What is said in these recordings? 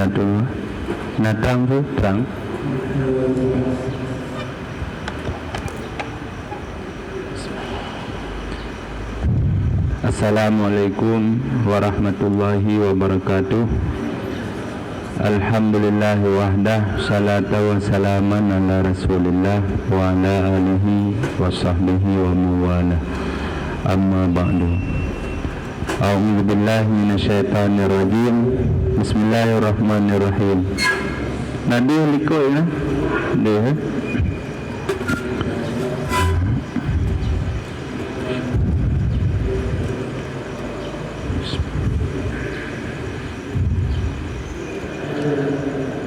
satu. Nah, terang tu, terang. Assalamualaikum warahmatullahi wabarakatuh. Alhamdulillah wahdah, salatu wa salaman ala rasulillah wa ala alihi wa sahbihi wa muwala. Amma ba'du. A'udzu billahi minasyaitonir rajim. Bismillahirrahmanirrahim. Nadi liko ya. Dia.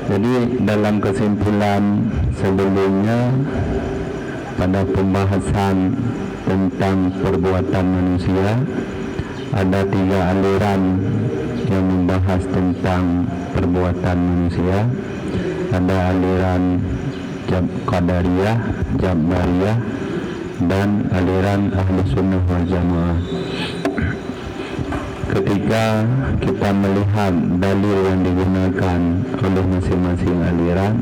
Jadi dalam kesimpulan sebelumnya pada pembahasan tentang perbuatan manusia, ada 3 aliran yang membahas tentang perbuatan manusia. Ada aliran Qadariyah, Jabariyah, dan aliran Ahlu Sunnah wal Jamaah. Ketika kita melihat dalil yang digunakan oleh masing-masing aliran,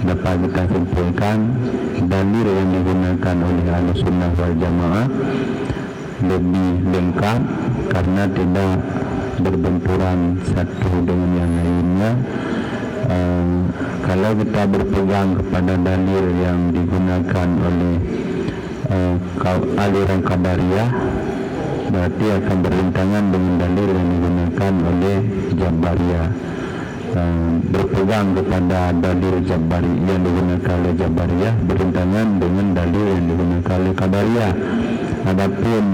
dapat kita simpulkan dalil yang digunakan oleh Ahlus Sunnah wal Jamaah lebih lengkap karena tidak berbenturan satu dengan yang lainnya. Kalau kita berpegang kepada dalil yang digunakan oleh aliran Qadariyah, berarti akan bertentangan dengan dalil yang digunakan oleh Jabariyah. Berpegang kepada dalil Jabari yang digunakan oleh Jabariyah bertentangan dengan dalil yang digunakan oleh Qadariyah. Adapun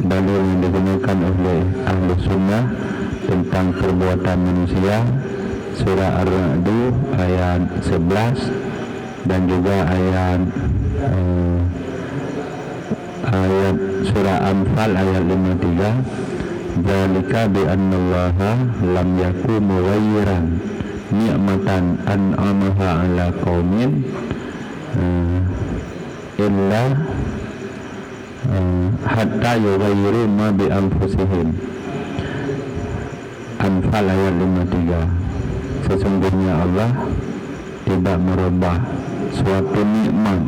dalil yang digunakan oleh Ahlu Sunnah tentang perbuatan manusia, surah Ar-Ra'd ayat 11 dan juga ayat surah Anfal ayat 53, zalika bi annallaha lam yakun mughayyiran ni'matan an'amaha ala qaumin illa hatta yughayyiru ma bi anfusihim. Anfal ayat 53. Sesungguhnya Allah tidak merubah suatu nikmat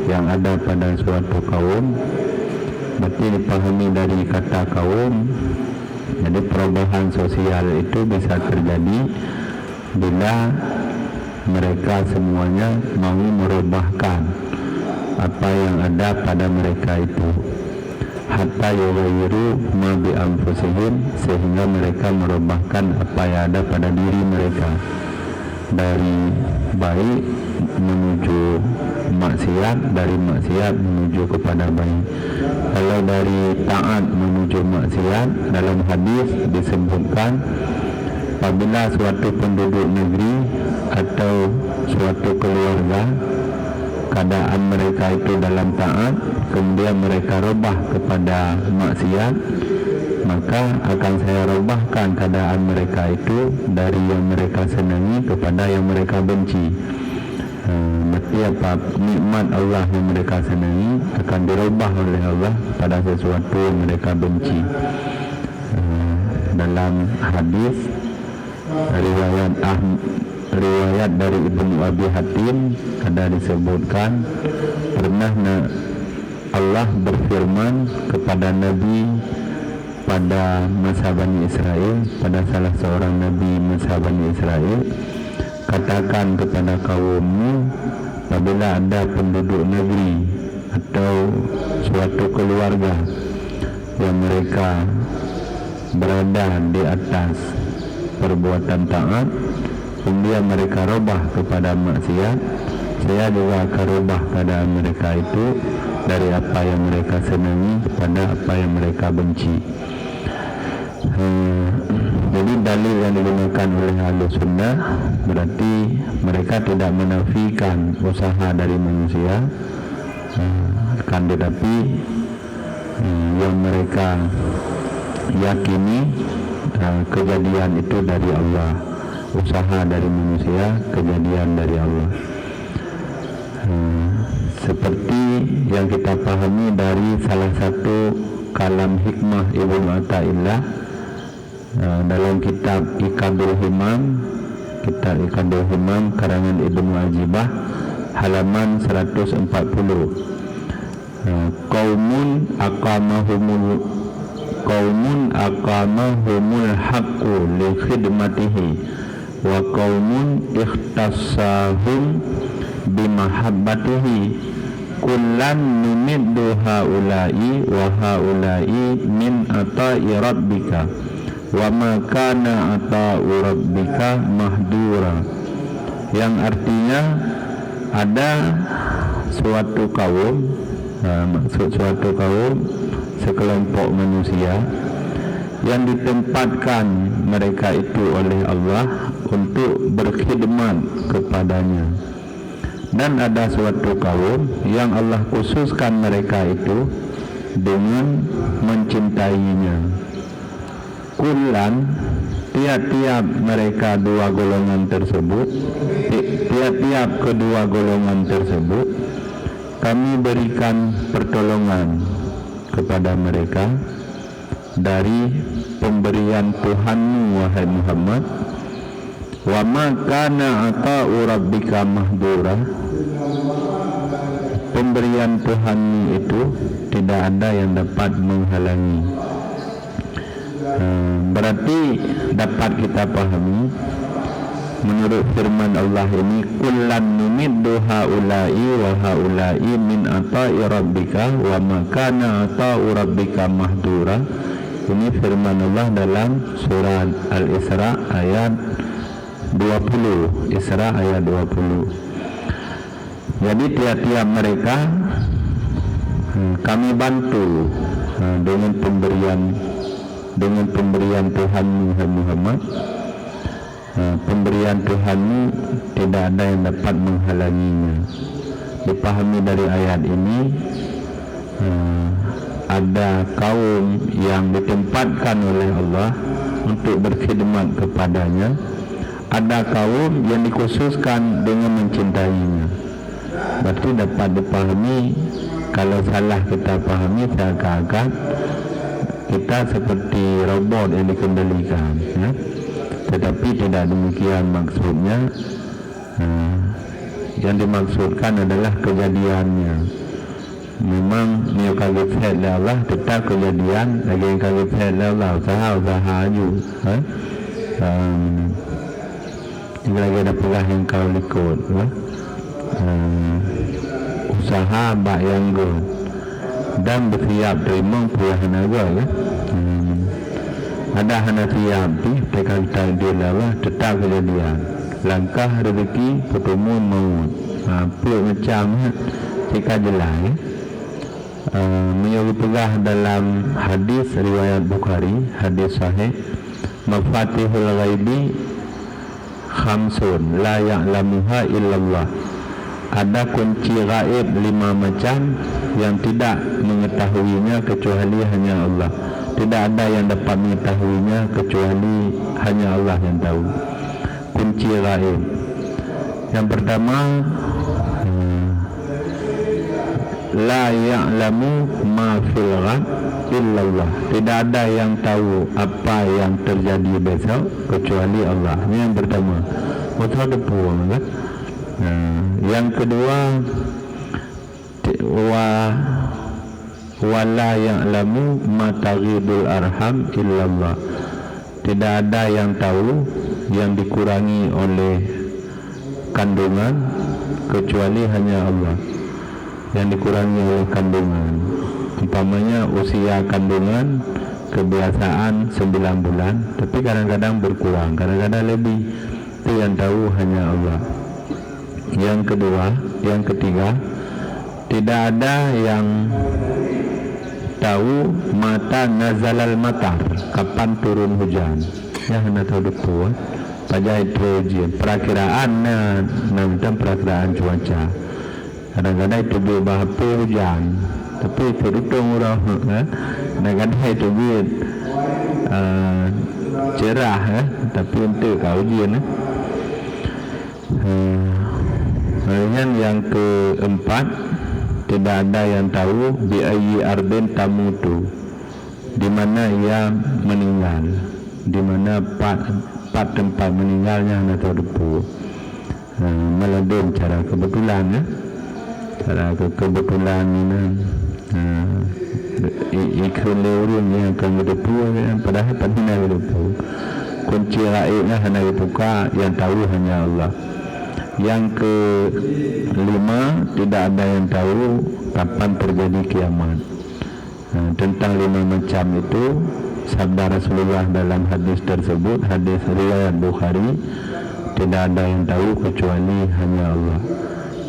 yang ada pada suatu kaum. Berarti dipahami dari kata kaum. Jadi perubahan sosial itu bisa terjadi bila mereka semuanya mau merubahkan apa yang ada pada mereka itu, hatta yughayyiru ma bi anfusihim, sehingga mereka merubahkan apa yang ada pada diri mereka, dari baik menuju maksiat, dari maksiat menuju kepada baik. Kalau dari taat menuju maksiat, dalam hadis disebutkan apabila suatu penduduk negeri atau suatu keluarga keadaan mereka itu dalam taat, kemudian mereka rubah kepada maksiat, maka akan saya rubahkan keadaan mereka itu dari yang mereka senangi kepada yang mereka benci. Berarti apa? Nikmat Allah yang mereka senangi akan dirubah oleh Allah pada sesuatu yang mereka benci. Dalam hadis riwayat dari Ibnu Abi Hatim ada disebutkan, pernah Allah berfirman kepada Nabi pada masa Bani Israel, pada salah seorang Nabi masa Bani Israel, katakan kepada kaummu, apabila ada penduduk negeri atau suatu keluarga yang mereka berada di atas perbuatan taat, kemudian mereka rubah kepada maksiat, saya juga akan rubah keadaan mereka itu dari apa yang mereka senangi kepada apa yang mereka benci. Jadi dalil yang digunakan oleh Ahlus Sunnah berarti mereka tidak menafikan usaha dari manusia, kan tetapi yang mereka yakini kejadian itu dari Allah, usaha dari manusia, kejadian dari Allah. Seperti yang kita pahami dari salah satu kalam hikmah Ibnu Athaillah dalam kitab Iqadul Himam, karangan Ibnu Ajibah, halaman 140. Qaumun aqamahumul haqqu li khidmatihi wa qaumun ikhtassahum bimahabbatihi kullan numiddu haula'i wa haula'i min ata'i rabbika wa ma kana ata'u rabbika mahdura. Yang artinya ada suatu kaum, maksud suatu kaum, sekelompok manusia yang ditempatkan mereka itu oleh Allah untuk berkhidmat kepadanya, dan ada suatu kaum yang Allah khususkan mereka itu dengan mencintainya. Kullan, tiap-tiap mereka dua golongan tersebut, tiap-tiap kedua golongan tersebut kami berikan pertolongan kepada mereka dari pemberian Tuhanmu wahai Muhammad. Wa ma kana ata'u rabbika mahdura, pemberian Tuhanmu itu tidak ada yang dapat menghalangi. Berarti dapat kita pahami menurut firman Allah ini, kullan numiddu haula'i wa haula'i min ata'i rabbika wa ma kana ata'u rabbika mahdura. Ini firman Allah dalam surat Al-Isra ayat 20. Isra ayat 20. Jadi tiap-tiap mereka kami bantu dengan pemberian Tuhan Muhammad. Pemberian Tuhanmu tidak ada yang dapat menghalanginya. Dipahami dari ayat ini, ada kaum yang ditempatkan oleh Allah untuk berkhidmat kepadanya, ada kaum yang dikhususkan dengan mencintainya. Berarti dapat dipahami, kalau salah kita pahami seakan-akan kita seperti robot yang dikendalikan, ya? Tetapi tidak demikian maksudnya. Yang dimaksudkan adalah kejadiannya. Memang dia kaget oleh Allah, tetap kejadian lagi yang kaget oleh Allah, usaha aja. Lagi ada pelah yang kau ikut, usaha bak yang go dan bersiap terima pilihan agak, ya. Ada hana siap di tekan takdir Allah, tetap kejadian. Langkah rezeki pertemuan maut. Apa macam jika jelas, ya. Menyuruh pegah dalam hadis riwayat Bukhari, hadis sahih, mafatihul ghaibi khamsun la ya'lamuha illallah. Ada kunci gaib 5 macam yang tidak mengetahuinya kecuali hanya Allah. Tidak ada yang dapat mengetahuinya kecuali hanya Allah yang tahu. Kunci gaib. Yang pertama, la ya'lamu ma fil ghad illallah. Tidak ada yang tahu apa yang terjadi besok kecuali Allah. Ini yang pertama. Betul depan, kan? Yang kedua, wala ya'lamu ma taghidul arham illallah. Tidak ada yang tahu yang dikurangi oleh kandungan kecuali hanya Allah. Yang dikurangi oleh kandungan, umpamanya usia kandungan kebiasaan 9 bulan, tapi kadang-kadang berkurang, kadang-kadang lebih, itu yang tahu hanya Allah. Yang ketiga, tidak ada yang tahu mata nazalal matar, kapan turun hujan. Ya, hanya tahu depan pada hidrogen, perakiraan namanya perakiraan cuaca. Kadang-kadang itu berubah hujan, tapi terhitung orang, kadang-kadang itu cerah, tapi untuk kau ujian. Kemudian yang keempat, tidak ada yang tahu bi ayyi ardin tamutu, di mana ia meninggal. di mana part tempat meninggalnya atau depu. Meladun cara kebetulan ya. Cara kebetulan ini ikut lewurun yang akan berdepu padahal pandina berdepu. Kunci raibnya hanya dibuka, yang tahu hanya Allah. Yang kelima, tidak ada yang tahu kapan terjadi kiamat. Tentang 5 macam itu sabda Rasulullah dalam hadis tersebut, hadis riwayat Bukhari, tidak ada yang tahu kecuali hanya Allah.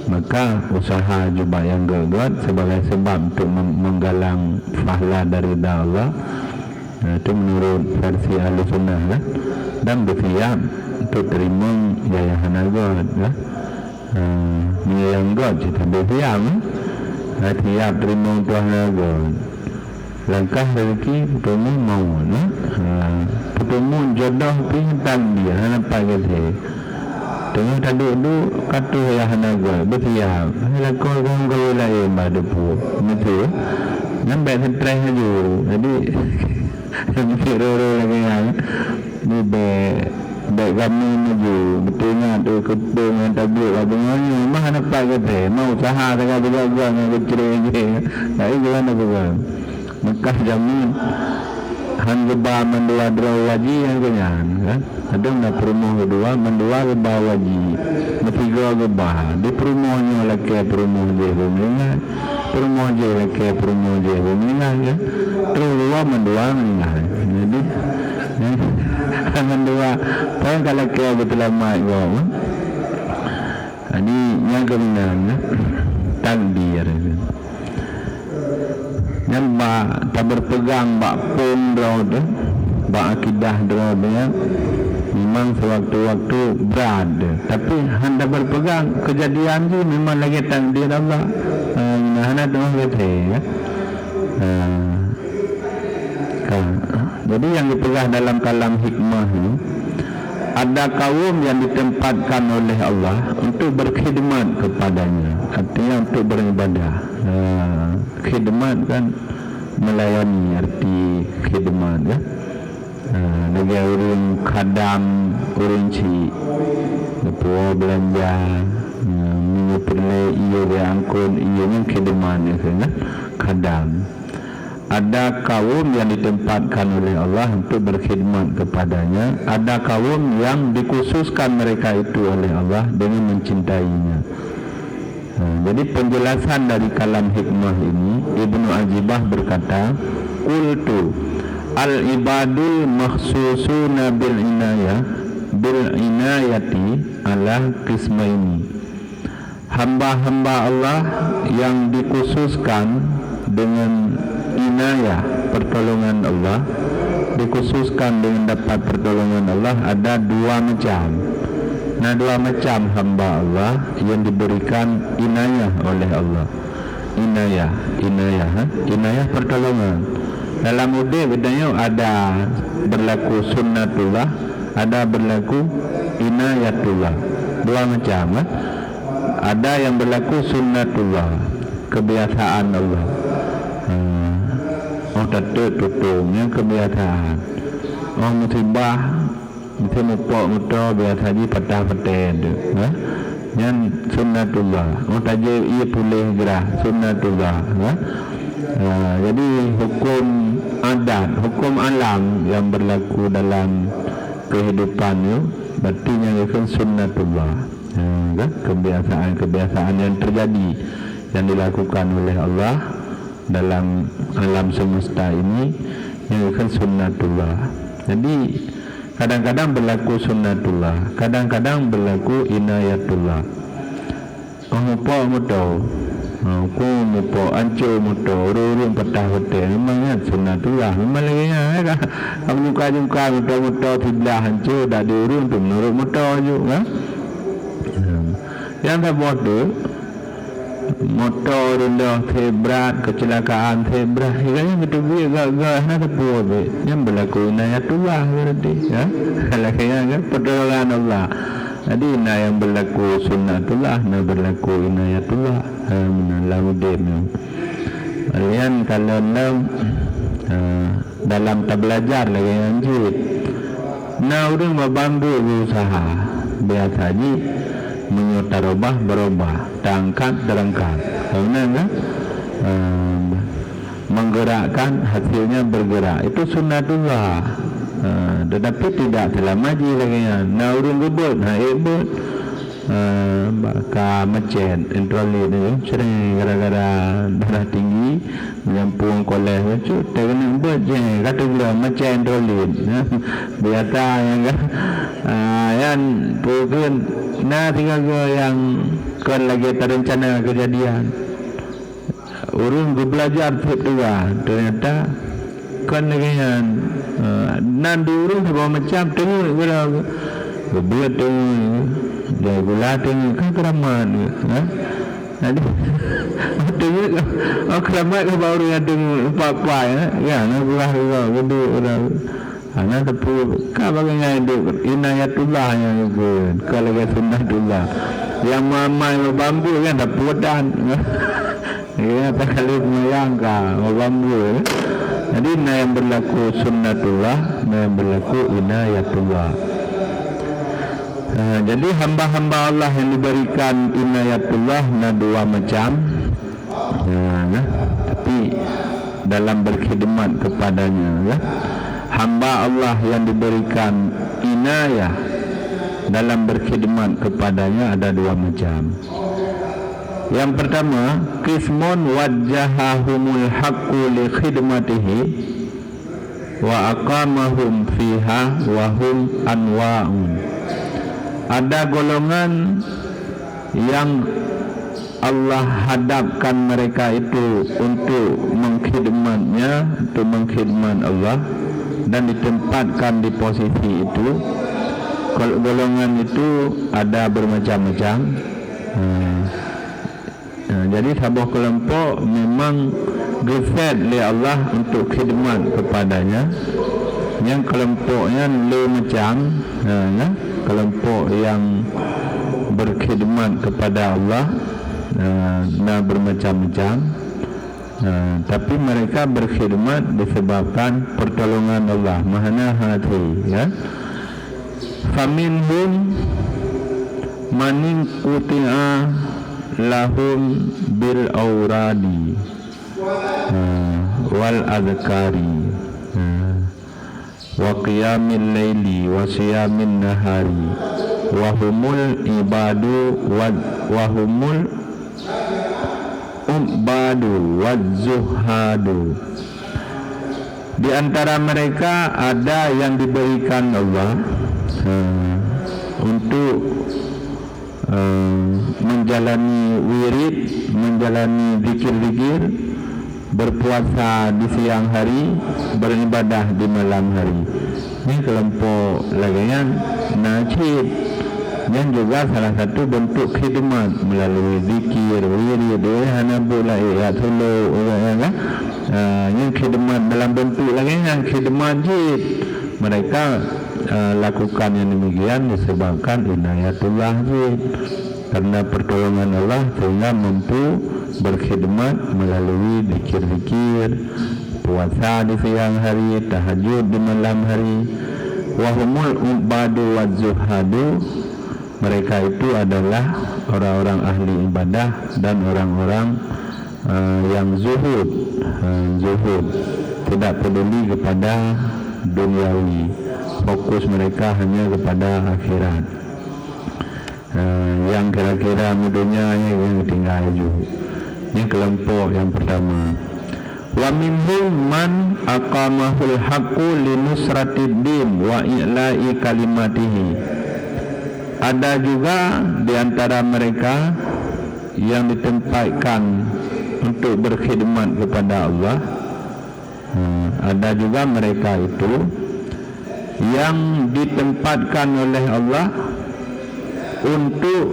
Maka usaha juga yang gegot sebagai sebab untuk menggalang pahala dari Allah, itu menurut versi Ahlussunnah lah, dan bersiap untuk terima yayahan God lah. Yayahan God kita bersiap siap terima Tuhan God. Langkah rezeki bertemu mau bertemu jodoh pintar dia nampak kata tengah tak duduk kata yayahan God bersiap lakon kau lain pada pun betul nampak stres aja. Jadi mesti roro lagi kan ni baik kami menuju betulnya tu ketua dengan tabik abangnya mah nampak kata mau usaha sangat juga dengan kecil je tak ikut nak buat Mekah jamin han geba mendua dua waji yang kenyan kan ada nak promo kedua mendua geba waji metiga geba di promonya lagi promo je bumlingan promo je lagi promo je bumlingan ya terus dua mendua meninggal jadi mendua pun kalau kau betul lama kau ini yang kebenaran takdir yang tak berpegang bak pun road bak akidah road ya memang sewaktu-waktu berada tapi hendak berpegang kejadian tu memang lagi takdir Allah hendak tengah kata ya jadi yang dipegang dalam kalam hikmah ini ada kaum yang ditempatkan oleh Allah untuk berkhidmat kepadanya, artinya untuk beribadah. Khidmat kan melayani, arti khidmat ya. Negara orang khadam, orang cik, tua belanja, menyepele ia diangkut, ia yang khidmat ya kan, khadam. Ada kaum yang ditempatkan oleh Allah untuk berkhidmat kepadanya. Ada kaum yang dikhususkan mereka itu oleh Allah dengan mencintainya. Jadi penjelasan dari kalam hikmah ini Ibnu Ajibah berkata, qultu al-ibadul makhsusuna bil inayati ala qismaini. Hamba-hamba Allah yang dikhususkan dengan inayah, pertolongan Allah, dikhususkan dengan dapat pertolongan Allah, ada dua macam. Nah, dua macam hamba Allah yang diberikan inayah oleh Allah. Inayah pertolongan. Dalam udah bedanya ada berlaku sunnatullah, ada berlaku inayatullah. Dua macam. Ada yang berlaku sunnatullah, kebiasaan Allah. Tutungnya kebiasaan. Musibah mesti mupok muto biasa ji patah-patah tu. Yang sunnatullah. Taja ia pulih gerah sunnatullah. Jadi hukum adat, hukum alam yang berlaku dalam kehidupan itu berarti yang itu sunnatullah. Kebiasaan yang terjadi yang dilakukan oleh Allah dalam alam semesta ini yang akan sunnatullah. Jadi kadang-kadang berlaku sunnatullah, kadang-kadang berlaku inayatullah. Apa muto? Aku muto ancu muto urung patah-patah memangnya sunnatullah. Memang lagi ya. Kamu jumpa muto sebelah ancu dah diurung tu menurut muto juga. Yang tak bodoh motor rendah sebrat kecelakaan sebrat yang betul gagah nak apa yang berlaku inayatullah berarti ya kalau kaya pertolongan Allah. Jadi yang berlaku sunnatullah na berlaku inayatullah laudem. Kalian kalau dalam tak belajar lagi anjir Nah orang membantu berusaha biasa haji menyotarobah berubah, terangkat terangkat, karena menggerakkan hasilnya bergerak, itu sunnatullah. Tetapi tidak selama je lagi. Nah orang gebut, hebut, bakal macet introli ni sering gara-gara darah tinggi menyampung koleh tu terkena buat je kata gula macet introli biasa yang yang pukul nah tinggal yang kan lagi terencana kejadian urung belajar juga ternyata kan lagi yang nanti urung sebuah macam tengok buat tengok dia gula tengok kan keramat jadi tengok keramat ke baru yang tengok apa-apa ya nak gula gede anak tepu kan bagaimana itu inayatullah yang itu kalau ke sunnatullah yang mamai bambu kan tak puatan ya tak kali menyangka bambu jadi yang berlaku sunnatullah yang berlaku inayatullah. Jadi hamba-hamba Allah yang diberikan inayatullah dua macam, tapi dalam berkhidmat kepadanya, hamba Allah yang diberikan inayah dalam berkhidmat kepadanya ada dua macam. Yang pertama, qismun wajjahahumul haqqu li khidmatihi wa aqamahum fiha wa hum anwa'un. Ada golongan yang Allah hadapkan mereka itu untuk mengkhidmatnya, untuk mengkhidmat Allah dan ditempatkan di posisi itu. Golongan itu ada bermacam-macam. Jadi sebuah kelompok memang gefet oleh Allah untuk khidmat kepadanya. Yang kelompoknya macam kelompok yang berkhidmat kepada Allah bermacam-macam, tapi mereka berkhidmat disebabkan pertolongan Allah Mahana hati faminhum maning kuti'a lahum bil auradi wal adhkari wa qiyamil laili wa siyamin nahari wa humul ibadu wa humul ubadu wa zuhadu. Di antara mereka ada yang diberikan Allah untuk menjalani wirid, menjalani zikir-zikir, berpuasa di siang hari, beribadah di malam hari. Ini kelompok lagian najib yang juga salah satu bentuk khidmat melalui zikir, wirid, hanabula, yatulu, yang khidmat dalam bentuk lagian khidmat jid. Mereka lakukan yang demikian disebabkan inayatullah jid, karena pertolongan Allah sehingga mampu berkhidmat melalui zikir-zikir, puasa di siang hari, tahajud di malam hari. Wahumul ubadu wa zuhadu, mereka itu adalah orang-orang ahli ibadah dan orang-orang yang zuhud, tidak peduli kepada duniawi, fokus mereka hanya kepada akhirat. Yang kira-kira dunia yang tinggal juga. Ini kelompok yang pertama. Wa minhum man aqamahul haqqu linusratid din wa i'la'i kalimatihi. Ada juga di antara mereka yang ditempatkan untuk berkhidmat kepada Allah. Ada juga mereka itu yang ditempatkan oleh Allah untuk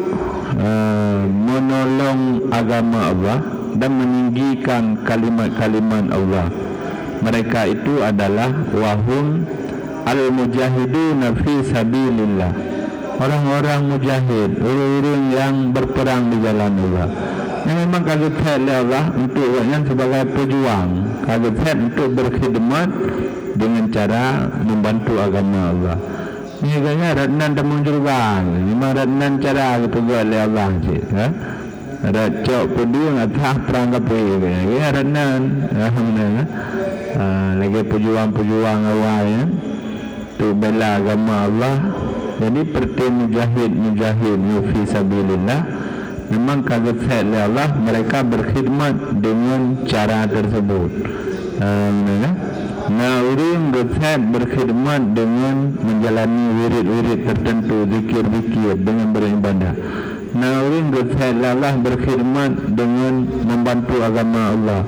menolong agama Allah dan meninggikan kalimat-kalimat Allah. Mereka itu adalah wahum al-mujahiduna fi sabilillah, orang-orang mujahid, orang-orang yang berperang di jalan Allah. Yang memang kaget oleh Allah untuk yang sebagai pejuang, kaget untuk berkhidmat dengan cara membantu agama Allah. Ni kan ratnan temu juga. Memang ratnan cara kita buat oleh Allah cik. Ada cok pedung atas perang kapi. Ya ratnan. Alhamdulillah. Lagi pejuang-pejuang awal ya. Tu bela agama Allah. Jadi perti mujahid fi sabilillah. Memang kalau set oleh Allah, mereka berkhidmat dengan cara tersebut. Orang berkhidmat dengan menjalani wirid-wirid tertentu, zikir-zikir dengan beribadah. Orang Allah berkhidmat dengan membantu agama Allah,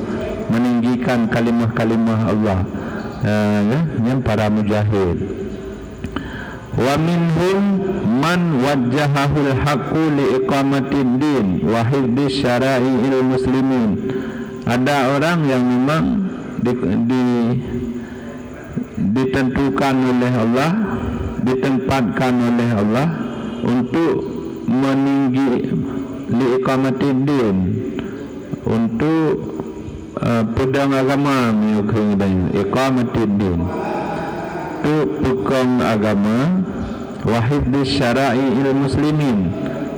meninggikan kalimah-kalimah Allah. Yang para mujahid. Wa minhum man wajjahahul haqqu liiqamatid din wa hifdzi syara'il muslimin. Ada orang yang memang ditentukan oleh Allah, ditempatkan oleh Allah untuk meninggi liiqamatid din, untuk pedang agama menyokong iqamatid din, untuk pegang agama, wa hifdzi syara'il muslimin,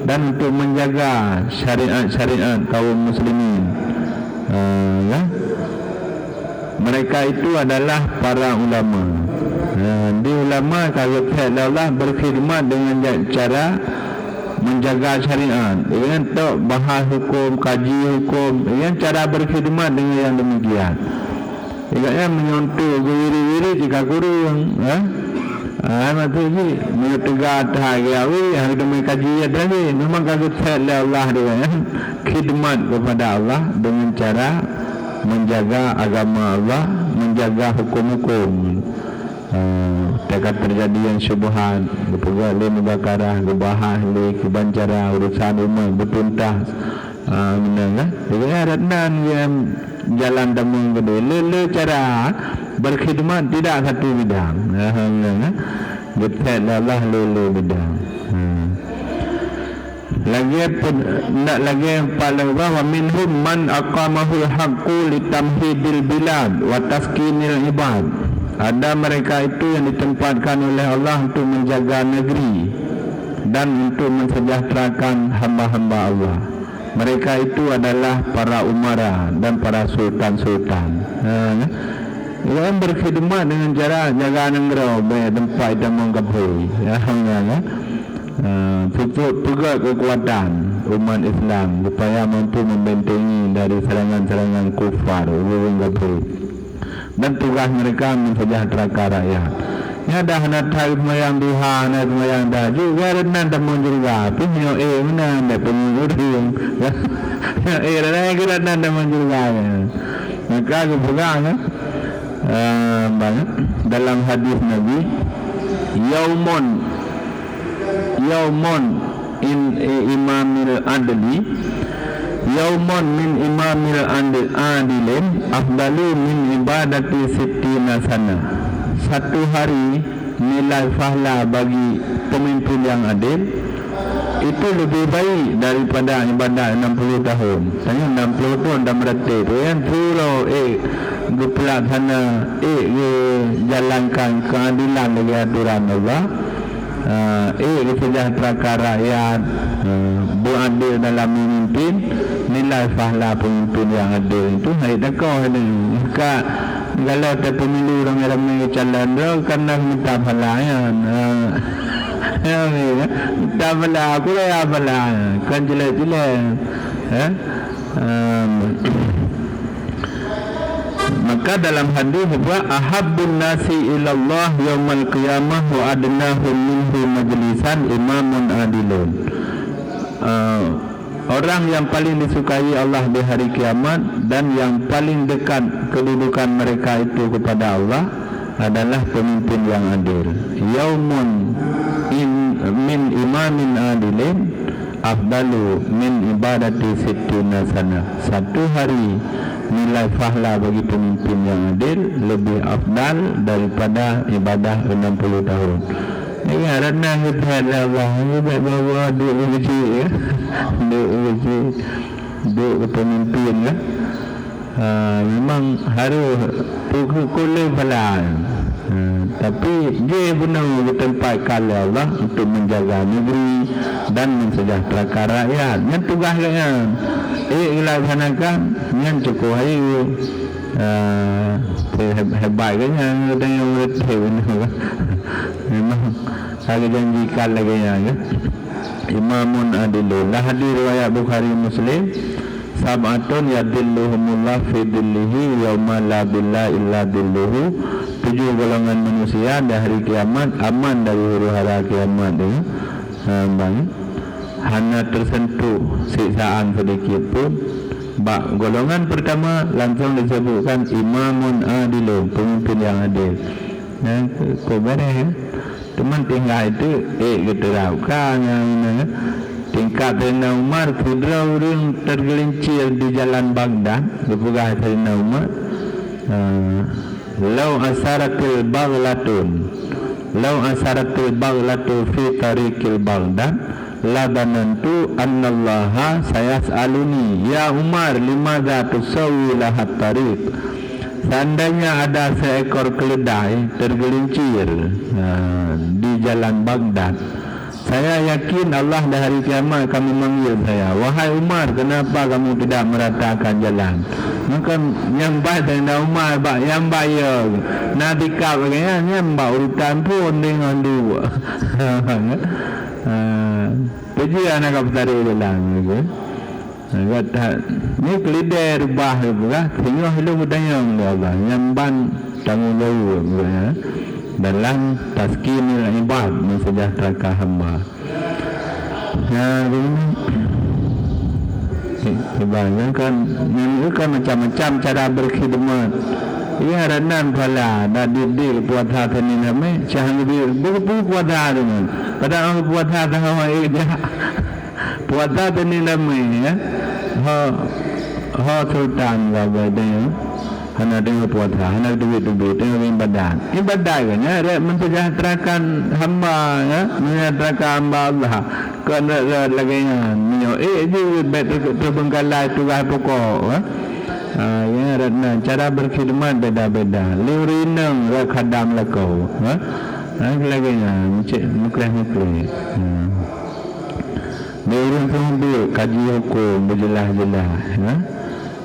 dan untuk menjaga syariat-syariat kaum muslimin. Mereka itu adalah para ulama. Di ulama kalau Allah berkhidmat dengan cara menjaga syariat, dengan tok bahas hukum, kaji hukum, dengan cara berkhidmat dengan yang demikian. Ikatnya menyontuh wiri-wiri jika kurung, amat lagi menyetegat hari-hari hari demi kaji lagi. Memang kalau Allah dengan khidmat kepada Allah dengan cara menjaga agama Allah, menjaga hukum-hukum. Dekat terjadi yang syubhat, berpegang le mubakarah, gebahah le kebancara urusan umum bertuntas. Menengah. Jadi ratnan yang jalan temu kedua. Le cara berkhidmat tidak satu bidang. Betul Allah le bidang. Lagi yang paling bawah minhum man aqamahu haqqu litamhidil bilad wa taskinil ibad. Ada mereka itu yang ditempatkan oleh Allah untuk menjaga negeri dan untuk mensejahterakan hamba-hamba Allah. Mereka itu adalah para umara dan para sultan-sultan. Yang berkhidmat dengan cara jaga negara baik tempat dan menggapai. Alhamdulillah. Tutup juga kekuatan umat Islam supaya mampu membentengi dari serangan-serangan kufar dan tugas mereka mensejahterakan rakyat. Ini dah nak tahu semayang duha, nak semayang dah juga renang temun juga. Punya mana anda punya orang? Renang kita renang temun juga. Maka aku pegang banyak dalam hadis Nabi, Yaumun in imamil adli, Yaumun min imamil adilin afdalu min ibadati sittina sana. Satu hari nilai pahala bagi pemimpin yang adil itu lebih baik daripada ibadat 60 tahun. Tanya 60 tahun dah berarti tu yang suruh berpelaksana jalankan keadilan lagi aturan Allah, sejahterakan rakyat, beradil dalam memimpin. Nilai pahala pemimpin yang adil itu hai takau ni. Kalau ada pemilu ramai-ramai calon tu kena minta pahala ya. Minta pahala, aku raya pahala. Kan jelek-jelek. Maka dalam hadis bahwa ahabbun nasi ilallah yaumal qiyamah wa adnahum minhu majlisan imamun adilun. Orang yang paling disukai Allah di hari kiamat dan yang paling dekat kedudukan mereka itu kepada Allah adalah pemimpin yang adil. Yaumun min imamin adilin afdalu min ibadati sittina sana. Satu hari nilai pahala bagi pemimpin yang adil lebih afdal daripada ibadah 60 tahun. Ini kerana kita Allah bawa duit kecil ya. Duit pemimpin ya. Memang harus pukul pala. Tapi dia benar ditempatkan oleh Allah untuk menjaga negeri dan mensejahterakan rakyat. Yang tugasnya dilaksanakan yang cukup hari hebat kan yang memang saya janjikan lagi ya. Imamun adilun. Lah hadir riwayat Bukhari Muslim. Sab'atun yadilluhumullah fi dillihi yawma la billa illa dilluhu. 7 golongan manusia di hari kiamat aman dari huru-hara kiamat ini. Hanya tersentuh siksaan sedikit pun. Golongan pertama langsung disebutkan imamun adilun, pemimpin yang adil. Kebenaran ya. Teman tinggal itu keteraukan yang tingkat Sayyidina Umar kudra orang tergelincir di jalan Baghdad berpegah Sayyidina Umar. Lau asaratil baghlatu fi tariqil Baghdad la banantu annallaha sayas'aluni ya Umar limadza tusawwi lahat tariq. Seandainya ada seekor keledai tergelincir di jalan Baghdad, saya yakin Allah di hari kiamat akan memanggil saya, wahai Umar, kenapa kamu tidak meratakan jalan? Maka nyambai Sayyidina Umar yang bayar Nabi kau bagainya nyambai urutan pun dengan dua. Jadi anak kapitari dalam gitu. Kata ni kelidar rubah juga, sehingga hidup budaya Allah nyamban tanggung jawab ya. Dalam taskinil ibad mensejahterakan hamba. Dibayangkan menunjukkan macam-macam cara berkhidmat. Ia renan pala dan didik buat hati ni namanya cahaya buku buat hati ni. Padahal buat hati hawa ija buat hati ni namanya ha sultan wabadanya. Hana dengan puasa, hana duit-duit dengan ibadat kan ya, mensejahterakan hamba ya, mensejahterakan hamba Allah. Kerana lagi menyo itu terbengkalai tugas pokok ya, ratna cara berkhidmat beda-beda. Liurinang khadam lakau lagi cik muklah. Liurin pun kaji hukum berjelas-jelas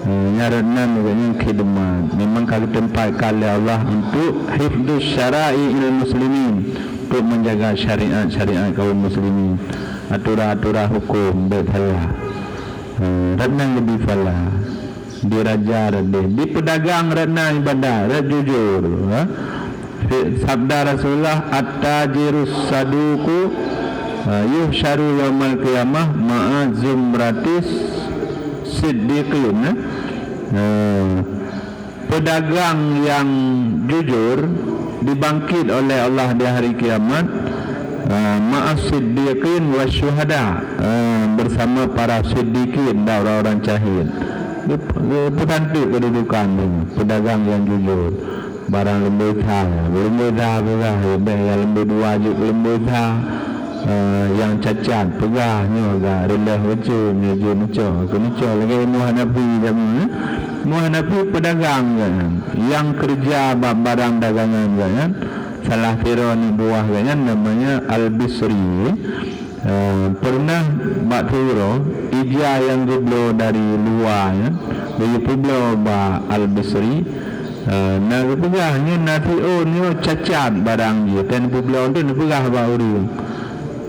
nyarenan dengan khidmat memang kalau tempatkan oleh Allah untuk hifdus syara'i ilal muslimin, untuk menjaga syariat kaum muslimin, aturan-aturan hukum bersalah. Ratna lebih falah diraja di pedagang ratna ibadah jujur. Sabda Rasulullah at-tajirus saduku yuhsyaru yaumal qiyamah ma'a zumratis siddiqin. Pedagang yang jujur dibangkit oleh Allah di hari kiamat ma'as siddiqin wasyuhada, bersama para siddiqin dan orang-orang syahid. Bercantik kedudukan pedagang yang jujur. Barang lembut pegah yang lembut wajib lembut yang cacat pegahnya agak rendah wajib meja lagi muhanafi pedagang yang kerja barang dagangan kan. Salah firani buah kan namanya Al-Bisri. Pernah bak turo ija yang diblo dari luar kan, dari publo ba Al-Bisri. Nak pegahnya nanti ni cacat barang dia dan publo tu pegah ba uri.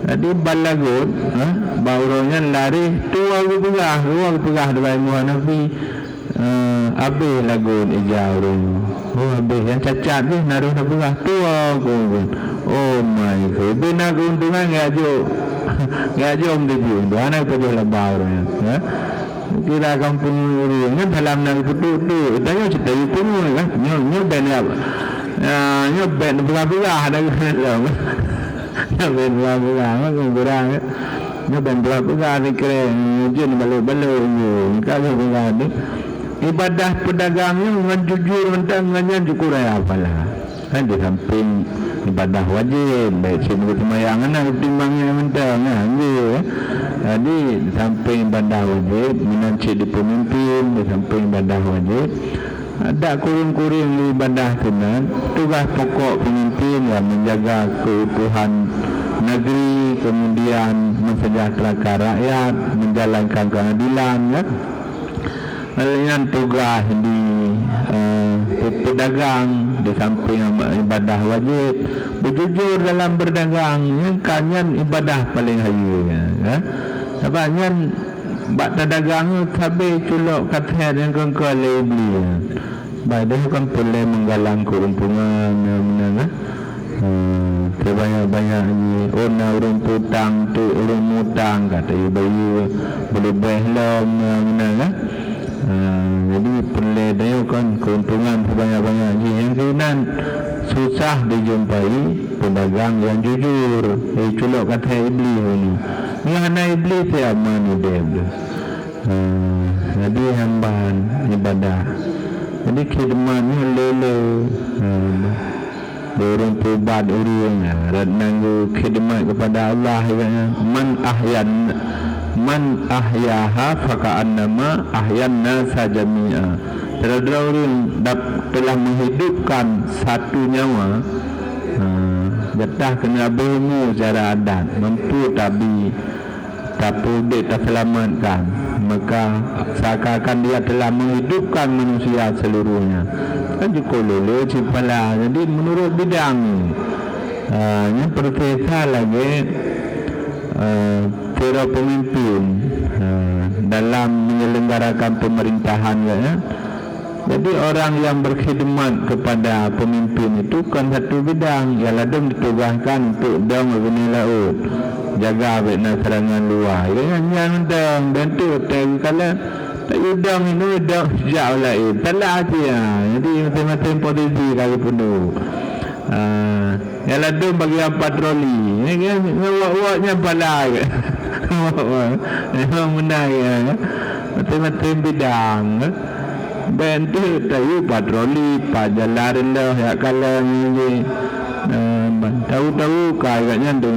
Jadi balagut bauronya lari tua pegah dengan muhanafi habis lagu ija urung. Habis yang cacat ni naruh nak pegah tua pun. Oh my god, bina keuntungan gajo mdiju anak tu lah bauronya. Kira kampung urungnya dalam nak putu tu tanya cerita itu kan nyoben apa nyoben pegah ada dalam nyoben pegah kurang nyoben pegah ni keren jin balu kalau pegah ni ibadah pedagangnya dengan jujur mentangannya cukup raya apalah kan di samping ibadah wajib baik sebut semayangan nak timbangnya mentangan jadi di samping ibadah wajib menanci di pemimpin, di samping ibadah wajib ada kuring-kuring ibadah tenan. Tugas pokok pemimpin ya menjaga keutuhan negeri, kemudian mensejahterakan rakyat, menjalankan keadilan ya. Yang tugas di pedagang di samping ibadah wajib berjujur dalam berdagang yang kanyan ibadah paling hayu ya. Sebabnya bak dagang sabe culok kata yang kengkol beli. Baik kan boleh menggalang keuntungan mana banyak-banyak ni orang putang tu orang mutang kata ibu boleh belum mana jadi boleh dia kan keuntungan sebanyak-banyak ni yang kemudian susah dijumpai pedagang yang jujur culok kata iblis ni hanya iblis ya mana dia jadi hambahan ibadah jadi khidmatnya lele orang tobat orang nanggu khidmat kepada Allah man ahyaha faka'annama ahyanna sajami'a. Terhadap orang telah menghidupkan satu nyawa betah kena bermu secara adat mampu tapi dia tak selamatkan, maka seakan-akan dia telah menghidupkan manusia seluruhnya. Kan juga lolo cipala. Jadi menurut bidang yang berbeza lagi para pemimpin dalam menyelenggarakan pemerintahan ya. Jadi orang yang berkhidmat kepada pemimpin itu kan satu bidang ialah dia ditugaskan untuk dia mengenai laut, jaga bina serangan luar. Yang dong dan tu kalau tak udang ini udang jauh lain. Telah aja. Jadi macam-macam posisi kali penuh. Ialah dia bagi patroli. Ngawak-ngawaknya balai. Memang benar ya. Macam-macam bidang. Bantu tahu patroli pajalan dah ya kalau ni tahu-tahu kayaknya tu